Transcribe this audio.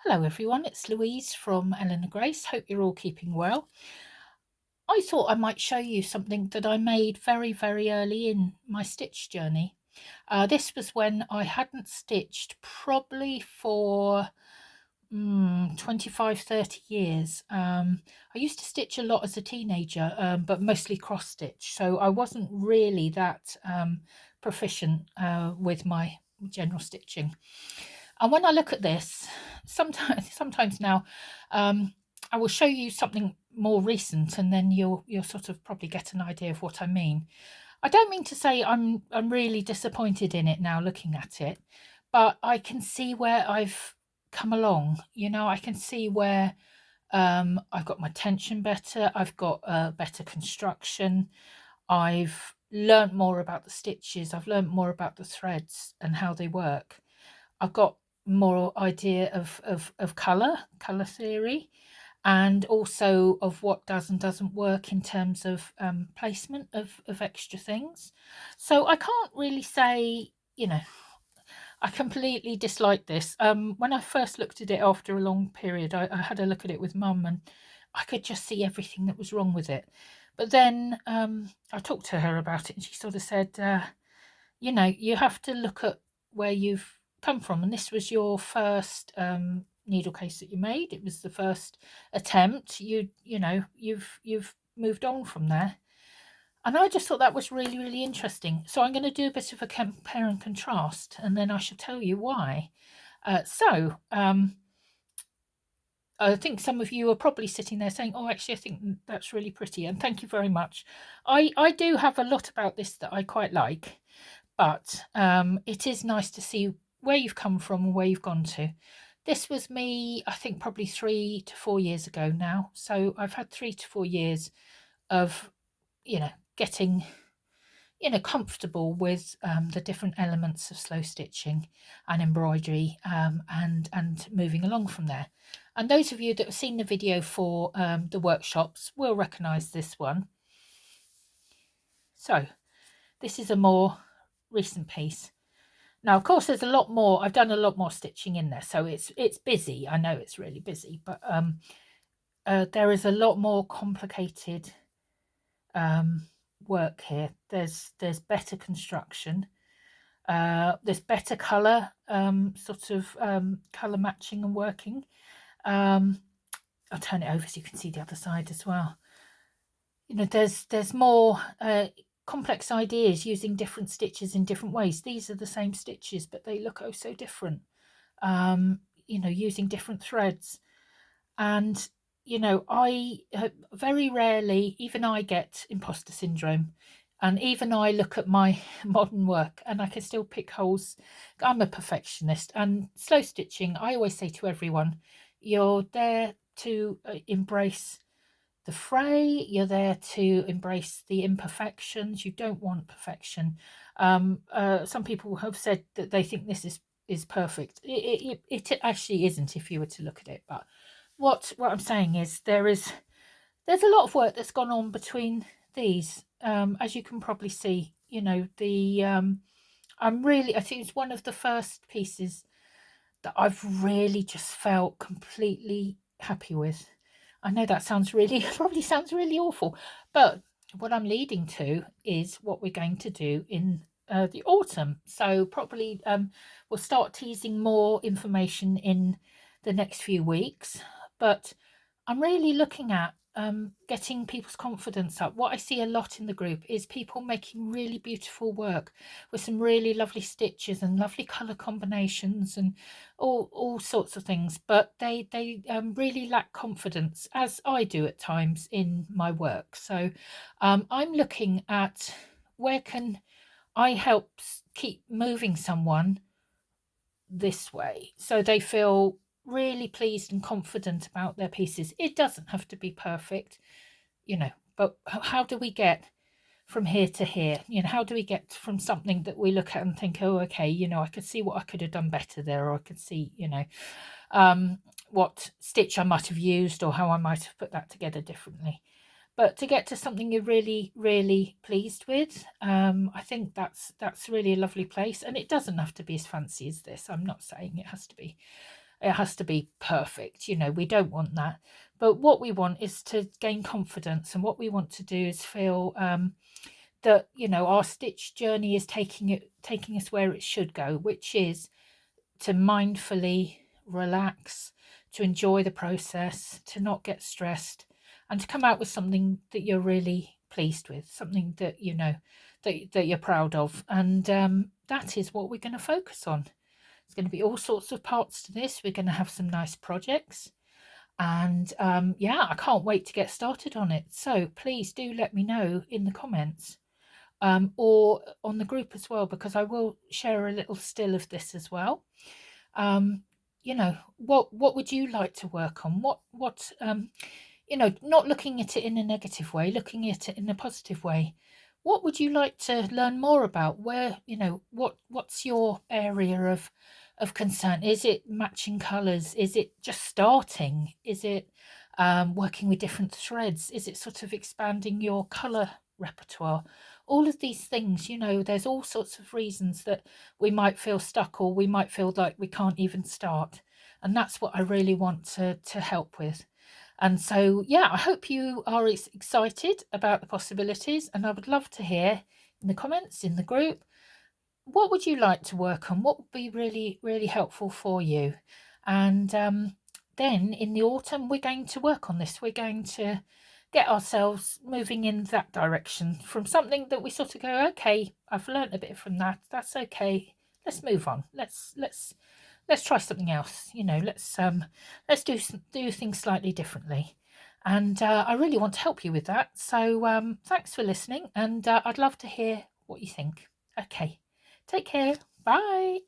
Hello everyone, it's Louise from Eleanor Grace. Hope you're all keeping well. I thought I might show you something that I made very early in my stitch journey. This was when I hadn't stitched probably for 25-30 years. I used to stitch a lot as a teenager, but mostly cross stitch, so I wasn't really that proficient with my general stitching. And when I look at this, sometimes now, I will show you something more recent, and then you'll sort of probably get an idea of what I mean. I don't mean to say I'm really disappointed in it now looking at it, but I can see where I've come along. I can see where I've got my tension better. I've got better construction. I've learnt more about the stitches. I've learnt more about the threads and how they work. I've got more idea of colour theory, and also of what does and doesn't work in terms of placement of extra things. So I can't really say, I completely dislike this. When I first looked at it after a long period, I had a look at it with Mum, and I could just see everything that was wrong with it. But then I talked to her about it, and she sort of said, you have to look at where you've come from, and this was your first needle case that you made. It was the first attempt. You've moved on from there, and I just thought that was really interesting. So I'm going to do a bit of a compare and contrast, and then I shall tell you why. I think some of you are probably sitting there saying, oh, actually, I think that's really pretty, and thank you very much. I do have a lot about this that I quite like, but it is nice to see where you've come from and where you've gone to. This was me, I think, probably 3 to 4 years ago now. So I've had 3 to 4 years of, getting, comfortable with the different elements of slow stitching and embroidery, and moving along from there. And those of you that have seen the video for the workshops will recognise this one. So this is a more recent piece. Now, of course, there's a lot more. I've done a lot more stitching in there, so it's busy. I know it's really busy, but there is a lot more complicated work here. There's better construction. There's better colour, colour matching and working. I'll turn it over so you can see the other side as well. There's more complex ideas using different stitches in different ways. These are the same stitches, but they look oh so different. Using different threads. And I very rarely, even I get imposter syndrome, and even I look at my modern work and I can still pick holes. I'm a perfectionist, and slow stitching, I always say to everyone, you're there to embrace the fray, you're there to embrace the imperfections. You don't want perfection. Some people have said that they think this is perfect. It actually isn't if you were to look at it, but what I'm saying is there's a lot of work that's gone on between these, as you can probably see. I think it's one of the first pieces that I've really just felt completely happy with. I know that sounds really probably sounds really awful, but what I'm leading to is what we're going to do in the autumn. So probably we'll start teasing more information in the next few weeks, but I'm really looking at getting people's confidence up. What I see a lot in the group is people making really beautiful work with some really lovely stitches and lovely colour combinations and all sorts of things, but they really lack confidence, as I do at times in my work. So I'm looking at where can I help keep moving someone this way so they feel really pleased and confident about their pieces. It doesn't have to be perfect, but how do we get from here to here? How do we get from something that we look at and think, oh, okay, I could see what I could have done better there, or I could see, what stitch I might have used, or how I might have put that together differently. But to get to something you're really pleased with, I think that's really a lovely place. And it doesn't have to be as fancy as this. I'm not saying it has to be. it has to be perfect. We don't want that. But what we want is to gain confidence, and what we want to do is feel that our stitch journey is taking us where it should go, which is to mindfully relax, to enjoy the process, to not get stressed, and to come out with something that you're really pleased with, something that that you're proud of. And that is what we're going to focus on. There's going to be all sorts of parts to this. We're going to have some nice projects, and yeah, I can't wait to get started on it. So please do let me know in the comments, or on the group as well, because I will share a little still of this as well. What would you like to work on? What not looking at it in a negative way, looking at it in a positive way. What would you like to learn more about? Where, what's your area of concern? Is it matching colours? Is it just starting? Is it working with different threads? Is it sort of expanding your colour repertoire? All of these things, there's all sorts of reasons that we might feel stuck, or we might feel like we can't even start. And that's what I really want to help with. And so, yeah, I hope you are excited about the possibilities, and I would love to hear in the comments, in the group, what would you like to work on? What would be really, really helpful for you? And then in the autumn, we're going to work on this. We're going to get ourselves moving in that direction, from something that we sort of go, okay, I've learned a bit from that. That's okay. Let's move on. Let's try something else. Let's do things slightly differently. And I really want to help you with that. So thanks for listening, and I'd love to hear what you think. Okay, take care. Bye.